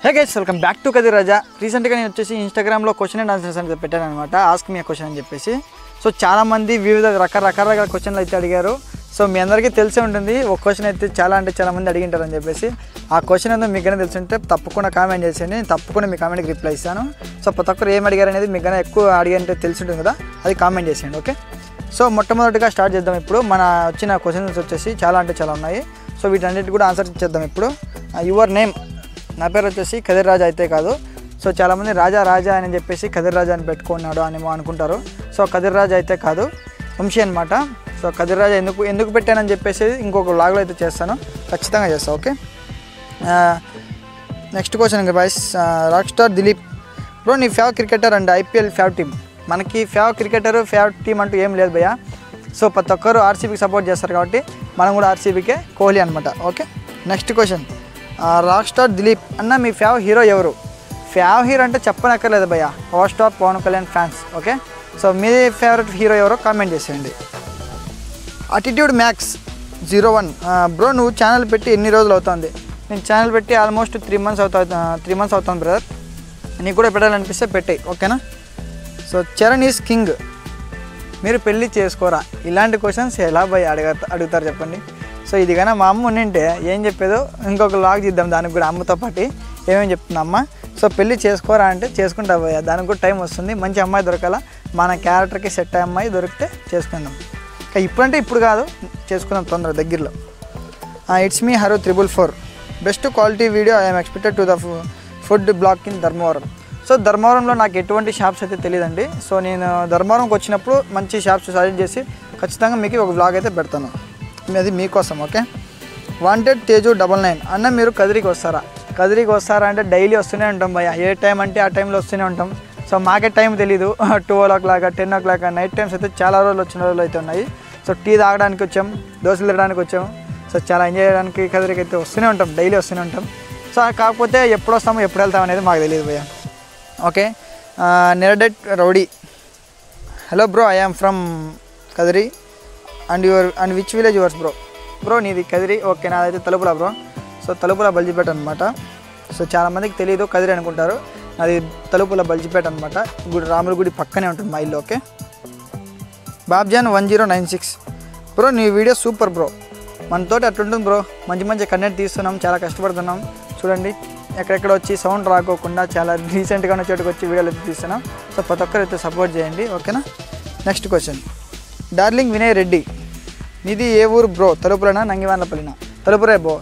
Hey guys welcome back to Kadir రాజా. రీసెంట్గా నేను వచ్చేసి ఇన్స్టాగ్రామ్లో క్వశ్చన్ అండ్ ఆన్సర్స్ అని పెట్టాను అనమాట. ఆస్క్ మీ క్వశ్చన్ అని చెప్పేసి. సో చాలామంది వివిధ రకరకాల క్వశ్చన్లు అయితే అడిగారు. సో మీ అందరికీ తెలిసే ఉంటుంది ఒక క్వశ్చన్ అయితే చాలా మంది అడిగింటారు అని చెప్పేసి. ఆ క్వశ్చన్ ఏందో మీకు తెలిసి ఉంటే తప్పకుండా కామెంట్ చేసేయండి. నేను తప్పకుండా మీ కామెంట్కి రిప్లై ఇస్తాను. సో ప్రతి ఒక్కరు ఏం అడిగారు అనేది మీకు ఎక్కువ అడిగంటే తెలిసి ఉంటుంది కదా, అది కామెంట్ చేసేయండి. ఓకే, సో మొట్టమొదటిగా స్టార్ట్ చేద్దాం. ఇప్పుడు మన వచ్చిన క్వశ్చన్స్ వచ్చేసి చాలా ఉన్నాయి. సో వీటన్నిటి కూడా ఆన్సర్ ఇచ్చేద్దాం. ఇప్పుడు యువర్ నేమ్, నా పేరు వచ్చేసి కదిర్ రాజా అయితే కాదు. సో చాలామంది రాజా అని చెప్పేసి కదిర్ రాజా అని పెట్టుకున్నాడు అని అనుకుంటారు. సో కదిర్ రాజా అయితే కాదు, వంశీ అనమాట. సో కదిర్ రాజా ఎందుకు పెట్టానని చెప్పేసి ఇంకొక వ్లాగ్లో అయితే చేస్తాను, ఖచ్చితంగా చేస్తాను. Okay, next question boys. Rock star Dilip bro, నీ favourite cricketer and IPL favourite team. మనకి ఫేవరెట్ క్రికెటర్ ఫేవరెట్ టీం అంటూ ఏం లేదు భయ్యా. సో ప్రతి ఒక్కరు ఆర్సీబీకి సపోర్ట్ చేస్తారు కాబట్టి మనం కూడా ఆర్సీబీకే, కోహ్లీ అనమాట. Okay, next question. Rock star Dilip అన్న, మీ ఫేవరెట్ హీరో ఎవరు? ఫేవరెట్ హీరో అంటే చెప్పనక్కర్లేదు భయ్యా, power star Pawan Kalyan fans. Okay, so మీ ఫేవరెట్ హీరో ఎవరో కామెంట్ చేసేయండి. అటిట్యూడ్ మ్యాక్స్ 01 బ్రో, నువ్వు ఛానల్ పెట్టి ఎన్ని రోజులు అవుతుంది? నేను ఛానల్ పెట్టి ఆల్మోస్ట్ 3 months అవుతుంది బ్రదర్. నీకు కూడా పెట్టాలనిపిస్తే పెట్టాయి, ఓకేనా? సో చరణ్ ఈజ్ కింగ్, మీరు పెళ్ళి చేసుకోరా? ఇలాంటి క్వశ్చన్స్ ఎలా భయ్ అడుగుతారు చెప్పండి. సో ఇది కానీ మా అమ్మ ఉండింటే ఏం చెప్పేదో ఇంకొక లాగ్ చేద్దాం దానికి కూడా, అమ్మతో పాటు ఏమేమి చెప్తుంది అమ్మ. సో పెళ్ళి చేసుకోరా అంటే చేసుకుంటా భయ్యా, దానికి కూడా టైం వస్తుంది. మంచి అమ్మాయి దొరకాల, మన క్యారెక్టర్కి సెట్ అయ్యే అమ్మాయి దొరికితే చేసుకుందాం. ఇప్పుడంటే ఇప్పుడు కాదు, చేసుకుందాం తొందరగా దగ్గరలో. It's me harrow 444 best quality video I'm expected to the food black in Dharmavaram. So ధర్మవరంలో నాకు ఎటువంటి షాప్స్ అయితే తెలియదండి. సో నేను ధర్మవరంకి వచ్చినప్పుడు మంచి షాప్స్ సజెస్ట్ చేసి ఖచ్చితంగా మీకు ఒక వ్లాగ్ అయితే పెడతాను, అది మీకోసం. ఓకే, వాంటెడ్ తేజు 99 అన్న, మీరు కదిరికి వస్తారా అంటే డైలీ వస్తూనే ఉంటాం భయ్య. ఏ టైం అంటే ఆ టైంలో వస్తూనే ఉంటాం. సో మాకే టైం తెలీదు. 12 o'clock 10 o'clock నైట్ టైమ్స్ అయితే చాలా రోజులు వచ్చిన రోజులు అయితే ఉన్నాయి. సో టీ తాగడానికి వచ్చాం, దోశలు తినడానికి వచ్చాము. సో చాలా ఎంజాయ్ చేయడానికి కదిరికి అయితే వస్తూనే ఉంటాం, డైలీ వస్తూనే ఉంటాం. సో కాకపోతే ఎప్పుడు వస్తామో ఎప్పుడు వెళ్తాం అనేది మాకు తెలియదు భయ్య. Okay, నెరడెట్ rowdy hello bro, I am from Kadiri and which village yours bro నీది కదిరి. ఓకే, నాదైతే తలుపుల బ్రో. సో తలుపుల బల్జిపేట అనమాట. సో చాలామందికి తెలియదు, కదిరి అనుకుంటారు. అది తలుపుల బల్జిపేట అనమాట. రాముల గుడి పక్కనే ఉంటుంది మా ఇల్లు. ఓకే, బాబ్జాన్ 1096 బ్రో, నీ వీడియో సూపర్ బ్రో. మనతోటి అట్లుంటుంది బ్రో, మంచి కంటెంట్ తీస్తున్నాం, చాలా కష్టపడుతున్నాం. చూడండి ఎక్కడెక్కడ వచ్చి సౌండ్ రాకోకుండా చాలా రీసెంట్గా ఉన్న చోటుకు వచ్చి వీడియోలు అయితే తీస్తున్నాం. సో ప్రతి ఒక్కరు అయితే సపోర్ట్ చేయండి, ఓకేనా? Next question. Darling Vinay Reddy, నీది ఏ ఊరు బ్రో? తలుపులనా నంగివాన్లపల్లినా? తలుపులే బ్రో,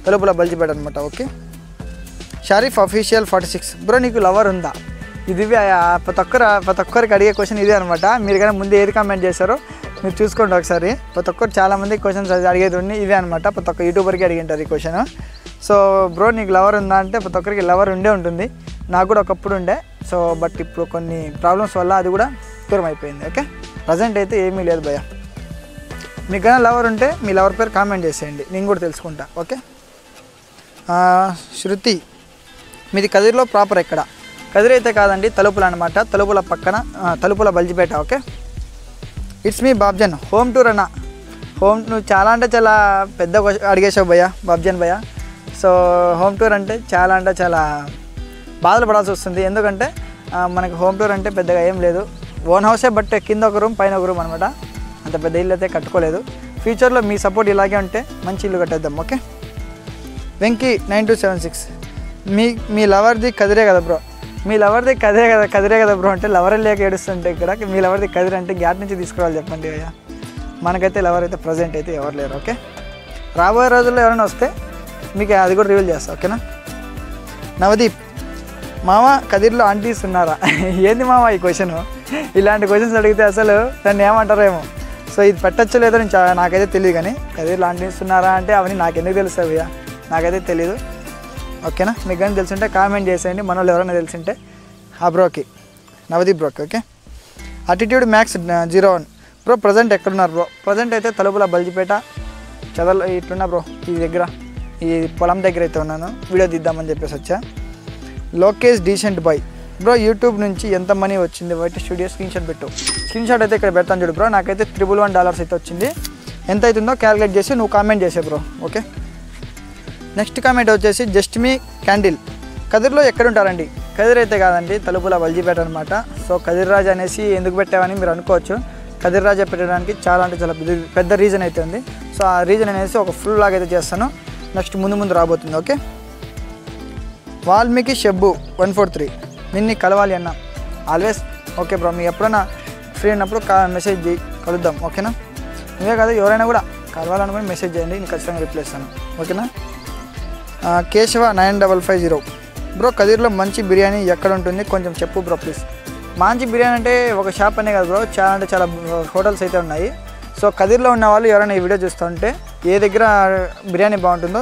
తలుపుల బల్జిపేట అనమాట. ఓకే, షరీఫ్ అఫీషియల్ 46 బ్రో, నీకు లవర్ ఉందా? ఇది ప్రతి ఒక్కరికి అడిగే క్వశ్చన్ ఇదే అనమాట. మీరు కానీ ముందు ఏది కామెంట్ చేశారో మీరు చూసుకోండి ఒకసారి. ప్రతి ఒక్కరు చాలామంది క్వశ్చన్స్ అడిగేది ఇవే అనమాట. ప్రతి ఒక్క యూట్యూబర్కి అడిగింటారు ఈ క్వశ్చన్. సో బ్రో నీకు లవర్ ఉందా అంటే ప్రతి ఒక్కరికి లవర్ ఉండే ఉంటుంది. నాకు కూడా ఒకప్పుడు ఉండే. సో బట్ ఇప్పుడు కొన్ని ప్రాబ్లమ్స్ వల్ల అది కూడా దూరం అయిపోయింది. ఓకే, ప్రజెంట్ అయితే ఏమీ లేదు భయ్య. మీకు కానీ లవర్ ఉంటే మీ లవర్ పేరు కామెంట్ చేసేయండి, నేను కూడా తెలుసుకుంటా. ఓకే, శృతి, మీది కదిరిలో ప్రాపర్ ఎక్కడ? కదిరి అయితే కాదండి, తలుపుల అనమాట. తలుపుల పక్కన తలుపుల బల్జిపేట. Okay, it's me బాబ్జన్ home tour అన్న. నువ్వు చాలా పెద్ద అడిగేసావు భయ్య, బాబ్జన్ భయ్య. సో హోమ్ టూర్ అంటే చాలా బాధలు పడాల్సి వస్తుంది. ఎందుకంటే మనకి హోమ్ టూర్ అంటే పెద్దగా ఏం లేదు, ఓన్ హౌసే. బట్ కింద ఒక రూమ్ పైన ఒక రూమ్ అనమాట. అంత పెద్ద ఇల్లు అయితే కట్టుకోలేదు. ఫ్యూచర్లో మీ సపోర్ట్ ఇలాగే ఉంటే మంచి ఇల్లు కట్టేద్దాం. ఓకే, వెంకీ 9276 మీ లవర్ది కదిరే కదా బ్రో? మీ లవర్ది కదిరే కదా బ్రో అంటే లవర్ లేక ఏడుస్తుంటే ఇక్కడ మీ లవర్ది కదిరి అంటే గ్యాట్ నుంచి తీసుకురావాలి చెప్పండి అయ్యా. మనకైతే లవర్ అయితే ప్రజెంట్ అయితే ఎవరు లేరు. ఓకే, రాబోయే రోజుల్లో ఎవరైనా వస్తే మీకు అది కూడా రివీల్ చేస్తా, ఓకేనా? నవదీప్, మామ కదిరిలో ఆంటీస్ ఉన్నారా? ఏంది మామ ఈ క్వశ్చన్? ఇలాంటి క్వశ్చన్స్ అడిగితే అసలు దాన్ని ఏమంటారో ఏమో. సో ఇది పెట్టచ్చో లేదో నాకైతే తెలియదు. కానీ కదిరిలో ఆంటీస్ ఉన్నారా అంటే అవన్నీ నాకెందుకు తెలుస్తాయి భయ్యా, నాకైతే తెలీదు. ఓకేనా? మీకు కానీ తెలుసుంటే కామెంట్ చేసేయండి, మన వాళ్ళు ఎవరైనా తెలుసుంటే. ఆ బ్రోకి, Navdeep బ్రోకి. Okay, attitude max 01 bro, present ఎక్కడున్నారు బ్రో? ప్రజెంట్ అయితే తలుపుల బల్జిపేట చదవలో ఇట్లున్నా బ్రో. ఈ దగ్గర ఈ పొలం దగ్గర అయితే ఉన్నాను, వీడియో తీద్దామని చెప్పేసి వచ్చా. Lokesh decent boy bro, YouTube నుంచి ఎంత మనీ వచ్చింది? వైట్ స్టూడియో స్క్రీన్ షాట్ అయితే ఇక్కడ పెడతాను చూడు బ్రో. నాకైతే $111 అయితే వచ్చింది. ఎంత అవుతుందో క్యాలిక్యులేట్ చేసి నువ్వు కామెంట్ చేసే బ్రో. ఓకే, నెక్స్ట్ కామెంట్ వచ్చేసి జస్ట్ మీ క్యాండిల్ కదిర్లో ఎక్కడ ఉంటారండి? కదిర్ అయితే కాదండి, తలుపుల బల్జీపేట అనమాట. సో కదిర్ రాజు అనేసి ఎందుకు పెట్టామని మీరు అనుకోవచ్చు. కదిర్ రాజా పెట్టడానికి చాలా అంటే చాలా పెద్ద రీజన్ అయితే ఉంది. సో ఆ రీజన్ అనేసి ఒక ఫుల్ లాగ్ అయితే చేస్తాను, నెక్స్ట్ ముందు రాబోతుంది. ఓకే, వాల్మీకి షబ్బు 143 నిన్ను కలవాలి అన్న ఆల్వేస్. ఓకే బ్రో, మీ ఎప్పుడైనా ఫ్రీ ఉన్నప్పుడు మెసేజ్ కలుద్దాం. ఓకేనా? నువ్వే కాదు ఎవరైనా కూడా కలవాలనుకుని మెసేజ్ చేయండి, నేను ఖచ్చితంగా రిప్లై ఇస్తాను. ఓకేనా? కేశవ 9550 బ్రో, కదిర్లో మంచి బిర్యానీ ఎక్కడ ఉంటుంది కొంచెం చెప్పు బ్రో ప్లీజ్. మంచి బిర్యానీ అంటే ఒక షాప్ అనే కాదు బ్రో, చాలా అంటే చాలా హోటల్స్ అయితే ఉన్నాయి. సో కదిర్లో ఉన్న వాళ్ళు ఎవరైనా ఈ వీడియో చూస్తుంటే ఏ దగ్గర బిర్యానీ బాగుంటుందో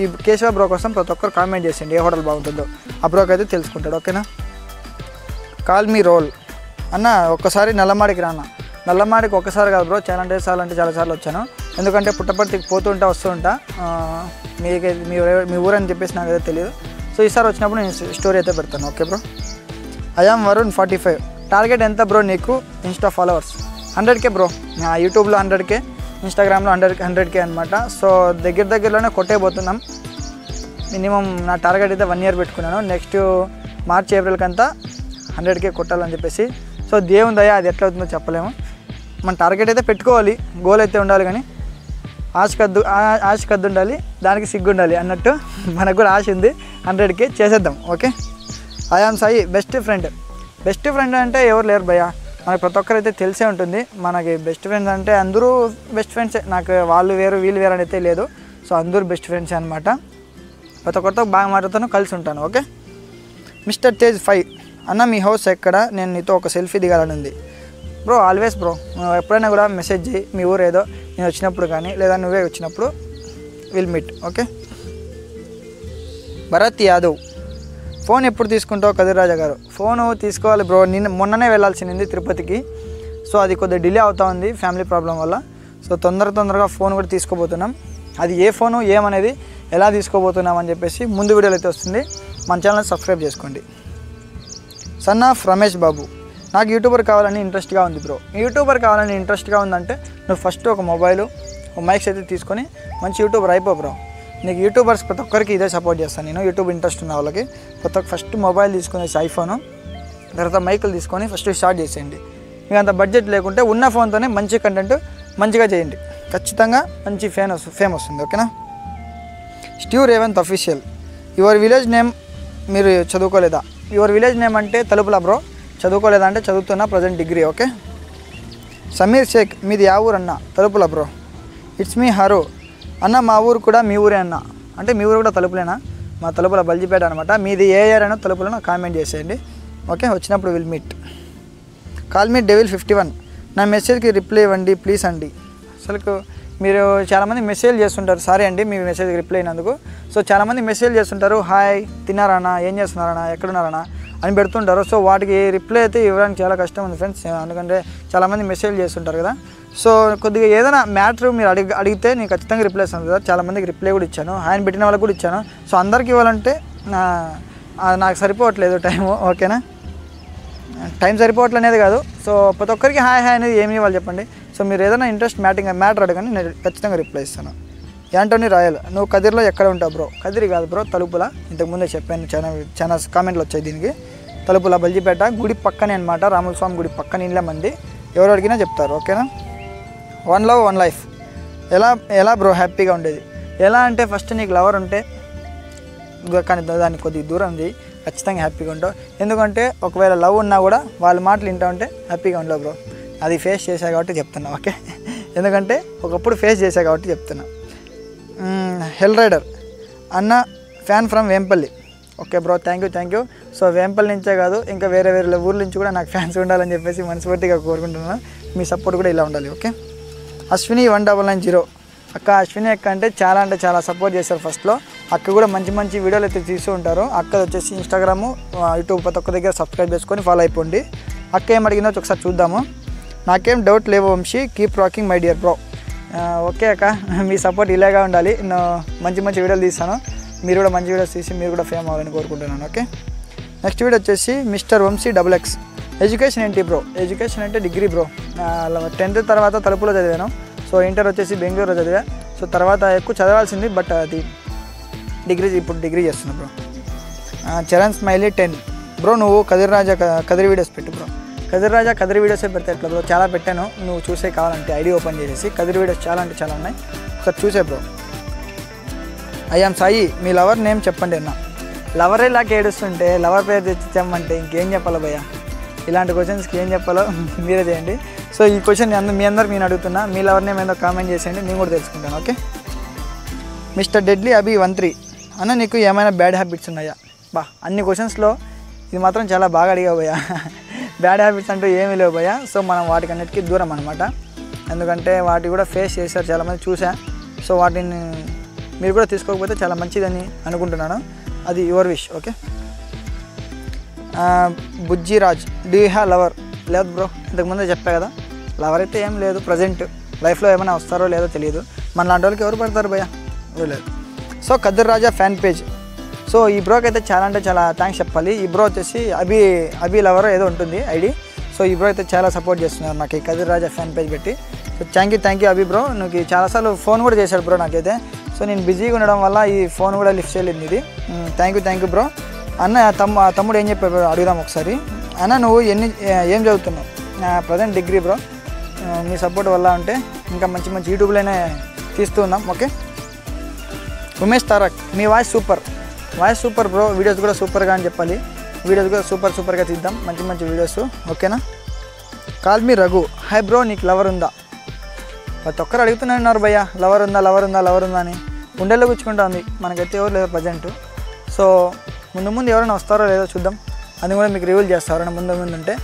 ఈ కేశవ బ్రో కోసం ప్రతి ఒక్కరు కామెంట్ చేసేయండి, ఏ హోటల్ బాగుంటుందో. ఆ బ్రోకి అయితే తెలుసుకుంటాడు. ఓకేనా? కాల్ మీ రోల్ అన్న, ఒక్కసారి నల్లమాడికి రాన్న. నల్లమాడికి ఒక్కసారి కాదు బ్రో, చాలా అంటే చాలాసార్లు వచ్చాను. ఎందుకంటే పుట్టపర్తికి పోతుంటా వస్తుంటా, మీ ఊరని చెప్పేసి నాకు అయితే తెలియదు. సో ఈసారి వచ్చినప్పుడు నేను స్టోరీ అయితే పెడతాను. Okay bro. I'm Varun 45 target ఎంత బ్రో నీకు ఇన్స్టా ఫాలోవర్స్? 100K bro. యూట్యూబ్లో 100K, ఇన్స్టాగ్రామ్లో 100K అనమాట. సో దగ్గరలోనే కొట్టేపోతున్నాం. మినిమం నా టార్గెట్ అయితే 1 year పెట్టుకున్నాను. నెక్స్ట్ మార్చ్ ఏప్రిల్కి అంతా 100K కొట్టాలని చెప్పేసి. సో దేవుని దయ, అది ఎట్లా అవుతుందో చెప్పలేము. మన టార్గెట్ అయితే పెట్టుకోవాలి, గోల్ అయితే ఉండాలి. కానీ ఆశ కద్దు ఉండాలి, దానికి సిగ్గు ఉండాలి అన్నట్టు మనకు కూడా ఆశ ఉంది. 100K చేసేద్దాం. Okay. I am Sai best friend అంటే ఎవరు లేరు భయ్యా, మనకు ప్రతి ఒక్కరైతే తెలిసే ఉంటుంది. మనకి బెస్ట్ ఫ్రెండ్స్ అంటే అందరూ బెస్ట్ ఫ్రెండ్సే, నాకు వాళ్ళు వేరు వీళ్ళు వేరు అని అయితే లేదు. సో అందరూ బెస్ట్ ఫ్రెండ్సే అనమాట. ప్రతి ఒక్కరితో బాగా మాట్లాడుతాను, కలిసి ఉంటాను. ఓకే. మిస్టర్ తేజ్ 5 అన్న, మీ హౌస్ ఎక్కడ? నేను నీతో ఒక సెల్ఫీ దిగాలని ఉంది బ్రో. ఆల్వేస్ బ్రో, ఎప్పుడైనా కూడా మెసేజ్ చేయి, మీ ఊరు ఏదో, నేను వచ్చినప్పుడు కానీ లేదా నువ్వే వచ్చినప్పుడు will meet. Okay. Bharat Yadav, phone ఎప్పుడు తీసుకుంటావు కదిర్ రాజా గారు? ఫోను తీసుకోవాలి బ్రో, మొన్ననే వెళ్ళాల్సింది తిరుపతికి. సో అది కొద్దిగా డిలే అవుతా ఉంది ఫ్యామిలీ ప్రాబ్లం వల్ల. సో తొందరగా ఫోన్ కూడా తీసుకోబోతున్నాం. అది ఏ ఫోను ఏమనేది ఎలా తీసుకోబోతున్నాం అని చెప్పేసి ముందు వీడియోలో అయితే వస్తుంది. మన ఛానల్ సబ్స్క్రైబ్ చేసుకోండి. సన్ ఆఫ్ రమేష్ బాబు, నాకు యూట్యూబర్ కావాలని ఇంట్రెస్ట్గా ఉంది బ్రో. యూట్యూబర్ కావాలని ఇంట్రెస్ట్గా ఉందంటే నువ్వు ఫస్ట్ ఒక మొబైలు, ఒక మైక్స్ అయితే తీసుకొని మంచి యూట్యూబర్ అయిపో బ్రో. నీకు యూట్యూబర్స్ ప్రతి ఒక్కరికి ఇదే సపోర్ట్ చేస్తాను నేను. యూట్యూబ్ ఇంట్రెస్ట్ ఉన్న వాళ్ళకి ఫస్ట్ మొబైల్ తీసుకునేసి ఐఫోను, తర్వాత మైకులు తీసుకొని ఫస్ట్ స్టార్ట్ చేసేయండి. మీకు అంత బడ్జెట్ లేకుంటే ఉన్న ఫోన్తోనే మంచి కంటెంట్ మంచిగా చేయండి, ఖచ్చితంగా మంచి ఫేమ్ వస్తుంది. ఓకేనా? Steve Revanth official, your village name మీరు చదువుకోలేదా? యువర్ విలేజ్ నేమ్ అంటే తలుపుల బ్రో. చదువుకోలేదా అంటే చదువుతున్నా, present degree. Okay. Sameer Shaik, మీది యా ఊరు అన్న? తలుపుల బ్రో. ఇట్స్ మీ హరో అన్న, మా ఊరు కూడా మీ ఊరే అన్న. అంటే మీ ఊరు కూడా తలుపులేనా? మా తలుపుల బల్జిపేట అనమాట. మీది ఏ ఏరియా తలుపులను కామెంట్ చేసేయండి. ఓకే, వచ్చినప్పుడు will meet. Call me devil 51, నా మెసేజ్కి రిప్లై ఇవ్వండి ప్లీజ్ అండి. అసలు మీరు చాలామంది మెసేజ్ చేస్తుంటారు, సారీ అండి మీ మెసేజ్కి రిప్లై అయినందుకు. సో చాలామంది మెసేజ్ చేస్తుంటారు, హాయ్ తిన్నారన్నా, ఏం చేస్తున్నారన్నా, ఎక్కడున్నారన్నా అని పెడుతుంటారు. సో వాటికి రిప్లై అయితే ఇవ్వడానికి చాలా కష్టం ఉంది ఫ్రెండ్స్, ఎందుకంటే చాలామంది మెసేజ్ చేస్తుంటారు కదా. సో కొద్దిగా ఏదైనా మ్యాటర్ మీరు అడిగితే నేను ఖచ్చితంగా రిప్లై ఇస్తాను కదా. చాలామందికి రిప్లై కూడా ఇచ్చాను, ఆయన పెట్టిన వాళ్ళకి కూడా ఇచ్చాను. సో అందరికి ఇవ్వాలంటే నాకు సరిపోవట్లేదు టైము. ఓకేనా? టైం సరిపోవట్లనేది కాదు. సో ప్రతి ఒక్కరికి హాయ్ అనేది ఏమి ఇవ్వాలి చెప్పండి. సో మీరు ఏదైనా ఇంట్రెస్ట్ మ్యాటర్ అడగని నేను ఖచ్చితంగా రిప్లై ఇస్తాను. యాంటోనీ రాయల్, నువ్వు కదిర్లో ఎక్కడ ఉంటావు బ్రో? కదిరి కాదు బ్రో, తలుపుల. ఇంతకుముందే చెప్పాను, చాలా కామెంట్లు వచ్చాయి దీనికి. తలుపుల బల్జిపేట గుడి పక్కనే అనమాట, రాముల స్వామి గుడి పక్కన ఇళ్ళ మంది, ఎవరు అడిగినా చెప్తారు. ఓకేనా? 1 love 1 life, ఎలా బ్రో హ్యాపీగా ఉండేది? ఎలా అంటే ఫస్ట్ నీకు లవర్ ఉంటే, కానీ దానికి కొద్దిగా దూరం ఉంది, ఖచ్చితంగా హ్యాపీగా ఉంటావు. ఎందుకంటే ఒకవేళ లవ్ ఉన్నా కూడా వాళ్ళ మాటలు వింటా ఉంటే హ్యాపీగా ఉండవు బ్రో. అది ఫేస్ చేశా కాబట్టి చెప్తున్నా. ఓకే, ఎందుకంటే ఒకప్పుడు ఫేస్ చేశా కాబట్టి చెప్తున్నా. హెల్ రైడర్ అన్న, fan from Vempalli. Okay bro, thank you. So Vempalli నుంచే కాదు, ఇంకా వేరే ఊర్ల నుంచి కూడా నాకు ఫ్యాన్స్ ఉండాలని చెప్పేసి మనస్ఫూర్తిగా కోరుకుంటున్నాను. మీ సపోర్ట్ కూడా ఇలా ఉండాలి. ఓకే. అశ్విని 1990, అక్క అశ్విని అక్క అంటే చాలా సపోర్ట్ చేస్తారు ఫస్ట్లో. అక్క కూడా మంచి వీడియోలు అయితే తీస్తూ ఉంటారు. అక్క వచ్చేసి ఇన్స్టాగ్రాము, యూట్యూబ్ ప్రతి ఒక్క దగ్గర సబ్స్క్రైబ్ చేసుకొని ఫాలో అయిపోండి. అక్క ఏం అడిగిందో ఒకసారి చూద్దాము. నాకేం డౌట్ లేవు Vamsi, keep rocking my dear bro. Okay అక్క, మీ సపోర్ట్ ఇలాగా ఉండాలి. నేను మంచి వీడియోలు తీస్తాను, మీరు కూడా మంచి వీడియోస్ తీసి మీరు కూడా ఫేమ్ అవ్వాలని కోరుకుంటున్నాను. ఓకే. నెక్స్ట్ వీడియో వచ్చేసి మిస్టర్ వంశీ XX. ఎడ్యుకేషన్ ఏంటి బ్రో? ఎడ్యుకేషన్ అంటే డిగ్రీ బ్రో. 10th తర్వాత తలుపులో చదివాను. సో ఇంటర్ వచ్చేసి బెంగళూరులో చదివా. సో తర్వాత ఎక్కువ చదవాల్సింది, బట్ అది ఇప్పుడు డిగ్రీ చేస్తున్నా బ్రో. చరణ్ స్మైలీ 10. బ్రో నువ్వు కదిరి వీడియోస్ పెట్టు బ్రో. కదిరి వీడియోసే పెడితే ఎట్లా బ్రో? చాలా పెట్టాను, నువ్వు చూసే కావాలంటే ఐడి ఓపెన్ చేసేసి కదిరి వీడియోస్ చాలా అంటే చాలా ఉన్నాయి, ఒకసారి చూసే bro. I'm Sai, me lover name చెప్పండి అన్న. లవరే లాగా ఏడుస్తుంటే లవర్ పేరు తెచ్చిచ్చామంటే ఇంకేం చెప్పాలో భయ్యా? ఇలాంటి క్వశ్చన్స్కి ఏం చెప్పాలో మీరే చేయండి. సో ఈ క్వశ్చన్ మీ అందరికి నేను అడుగుతున్నా, మీ లవర్ నేమ్ ఏదో కామెంట్ చేసేయండి, నేను కూడా తెలుసుకుంటాను. ఓకే. మిస్టర్ డెడ్లీ అభి 13 అన్న, నీకు ఏమైనా బ్యాడ్ హ్యాబిట్స్ ఉన్నాయా? అన్ని క్వశ్చన్స్లో ఇది మాత్రం చాలా బాగా అడిగావు భయ్యా. బ్యాడ్ హ్యాబిట్స్ అంటూ ఏమీ లేవు భయ్యా. సో మనం వాటికి అన్నిటికీ దూరం అనమాట, ఎందుకంటే వాటి కూడా ఫేస్ చేశారు చాలామంది చూసా. సో వాటిని మీరు కూడా తీసుకోకపోతే చాలా మంచిదని అనుకుంటున్నాను, అది your wish. Okay. బుజ్జిరాజ్, do you have lover? లేదు బ్రో, ఇంతకుముందే చెప్పా కదా, లవర్ అయితే ఏం లేదు. ప్రజెంట్ లైఫ్లో ఏమైనా వస్తారో లేదో తెలియదు, మన లాంటి వాళ్ళకి ఎవరు పడతారు భయ్యా? లేదు. సో కదిర్ రాజా ఫ్యాన్ పేజ్. సో ఈ బ్రోకి అయితే చాలా అంటే చాలా థ్యాంక్స్ చెప్పాలి. ఈ బ్రో వచ్చేసి అభి లవర్ ఏదో ఉంటుంది ఐడి. సో ఈ బ్రో అయితే చాలా సపోర్ట్ చేస్తున్నారు నాకు ఈ కదిర్ రాజా ఫ్యాన్ పేజ్ పెట్టి. So thank you Abhi bro. నాకు చాలాసార్లు ఫోన్ కూడా చేశాడు బ్రో నాకైతే. సో నేను బిజీగా ఉండడం వల్ల ఈ ఫోన్ కూడా లిఫ్ట్ చేయలేదు ఇది. Thank you bro. అన్న తమ్ముడు ఏం చెప్పారు అడుగుదాం ఒకసారి. అన్న నువ్వు ఏం చదువుతున్నావు? Present degree bro. మీ సపోర్ట్ వల్ల ఉంటే ఇంకా మంచి యూట్యూబ్లోనే తీస్తూ ఉన్నాం. ఓకే. ఉమేష్ తారక్, మీ వాయిస్ సూపర్ బ్రో. వీడియోస్ కూడా సూపర్గా అని చెప్పాలి, వీడియోస్ కూడా సూపర్గా తీద్దాం, మంచి వీడియోస్. ఓకేనా. Call me Raghu, hi bro, నీకు లవర్ ఉందా? ప్రతి ఒక్కరు అడుగుతున్నారు భయ్యా, లవర్ ఉందా అని. గుండెల్లో గుచ్చుకుంటా ఉంది, మనకైతే ఎవరు లేరు ప్రజెంట్. సో ముందు ఎవరైనా వస్తారో లేదో చూద్దాం, అది కూడా మీకు రివీల్ చేస్తారు ఎవరైనా ముందు ఉంటే.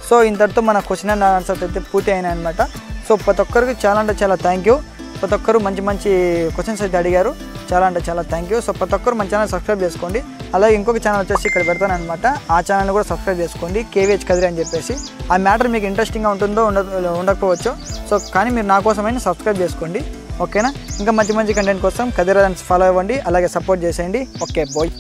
సో ఇంతటితో మన క్వశ్చన్ అండ్ ఆన్సర్స్ అయితే పూర్తి అయినాయి అనమాట. సో ప్రతి ఒక్కరికి చాలా అంటే చాలా థ్యాంక్ యూ. ప్రతి ఒక్కరు మంచి క్వశ్చన్స్ అయితే అడిగారు, చాలా అంటే చాలా థ్యాంక్ యూ. సో ప్రతి ఒక్కరు మన ఛానల్ సబ్స్క్రైబ్ చేసుకోండి. అలాగే ఇంకొక ఛానల్ వచ్చేసి ఇక్కడ పెడతాను అనమాట, ఆ ఛానల్ కూడా సబ్స్క్రైబ్ చేసుకోండి, కేవీహెచ్ కదిరి అని చెప్పేసి. ఆ మ్యాటర్ మీకు ఇంట్రెస్టింగ్గా ఉంటుందో ఉండకపోవచ్చు. సో కానీ మీరు నా కోసమైనా సబ్స్క్రైబ్ చేసుకోండి. ఓకేనా. ఇంకా మంచి కంటెంట్ కోసం కదిరి ఫాలో అవ్వండి, అలాగే సపోర్ట్ చేసేయండి. Okay bye.